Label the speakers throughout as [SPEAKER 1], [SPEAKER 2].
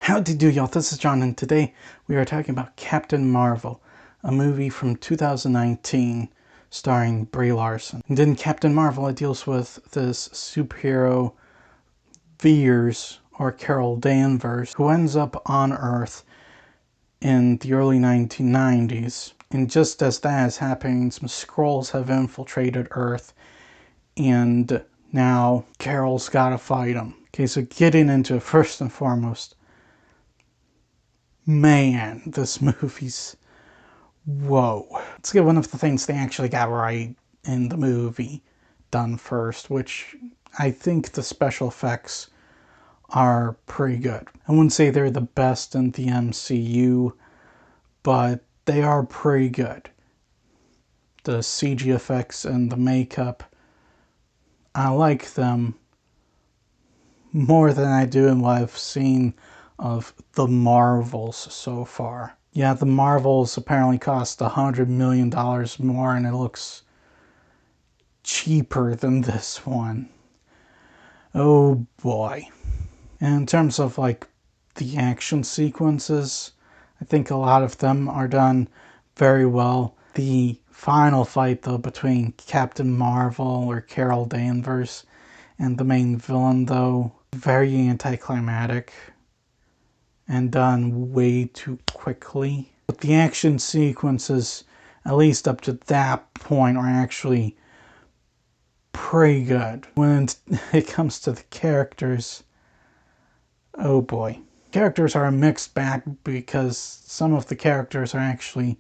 [SPEAKER 1] Howdy do y'all, this is John, and today we are talking about Captain Marvel, a movie from 2019 starring Brie Larson. And in Captain Marvel, it deals with this superhero Vers, or Carol Danvers, who ends up on Earth in the early 1990s. And just as that is happening, some Skrulls have infiltrated Earth, and now Carol's gotta fight them. Okay, so getting into it, first and foremost, man, this movie's whoa. Let's get one of the things they actually got right in the movie done first, which I think the special effects are pretty good. I wouldn't say they're the best in the MCU, but they are pretty good. The CG effects and the makeup, I like them more than I do in what I've seen of the Marvels so far. Yeah, the Marvels apparently cost $100 million more, and it looks cheaper than this one. Oh boy. And in terms of like the action sequences, I think a lot of them are done very well. The final fight though between Captain Marvel, or Carol Danvers, and the main villain though, very anticlimactic and done way too quickly. But the action sequences, at least up to that point, are actually pretty good. When it comes to the characters, oh boy. Characters are a mixed bag because some of the characters are actually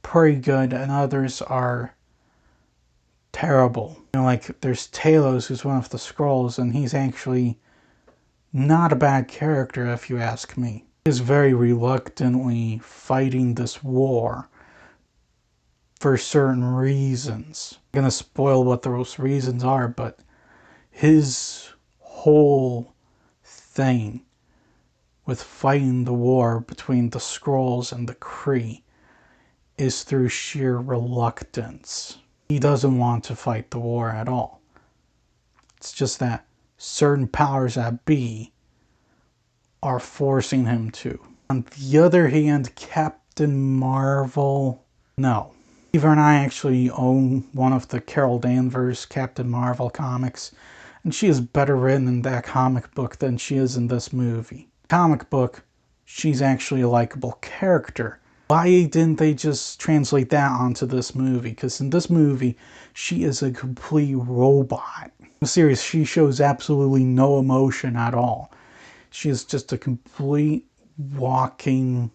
[SPEAKER 1] pretty good and others are terrible. You know, like there's Talos, who's one of the Skrulls, and he's actually not a bad character if you ask me. He is very reluctantly fighting this war for certain reasons. I'm gonna spoil what those reasons are, but his whole thing with fighting the war between the Skrulls and the Kree is through sheer reluctance. He doesn't want to fight the war at all. It's just that certain powers that be are forcing him to. On the other hand, Captain Marvel, no. Eva and I actually own one of the Carol Danvers Captain Marvel comics, and she is better written in that comic book than she is in this movie. Comic book, she's actually a likable character. Why didn't they just translate that onto this movie? Because in this movie, she is a complete robot. In the series, she shows absolutely no emotion at all. She is just a complete walking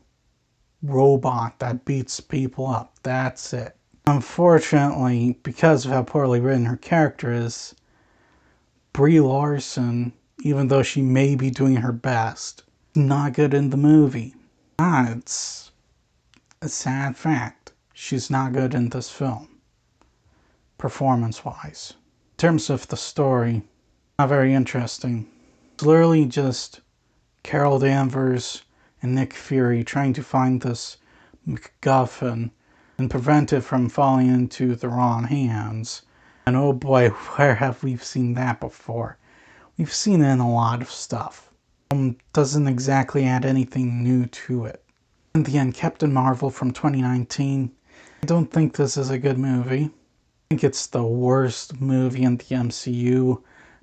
[SPEAKER 1] robot that beats people up. That's it. Unfortunately, because of how poorly written her character is, Brie Larson, even though she may be doing her best, not good in the movie. It's a sad fact. She's not good in this film, performance-wise. In terms of the story, not very interesting. It's literally just Carol Danvers and Nick Fury trying to find this MacGuffin and prevent it from falling into the wrong hands. And oh boy, where have we seen that before? We've seen it in a lot of stuff. Doesn't exactly add anything new to it. In the end, Captain Marvel from 2019. I don't think this is a good movie. I think it's the worst movie in the MCU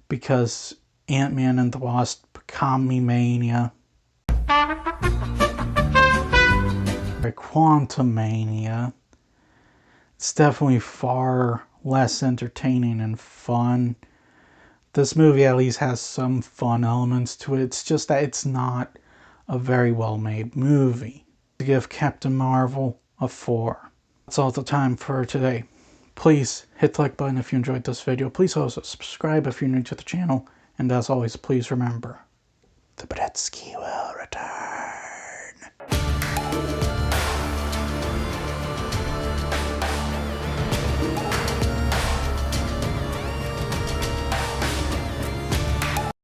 [SPEAKER 1] because Ant-Man and the Wasp, Quantumania, or Quantumania. It's definitely far less entertaining and fun. This movie at least has some fun elements to it. It's just that it's not a very well made movie. To give Captain Marvel a 4. That's all the time for today. Please hit the like button if you enjoyed this video. Please also subscribe if you're new to the channel. And as always, please remember, the Brettsky will return.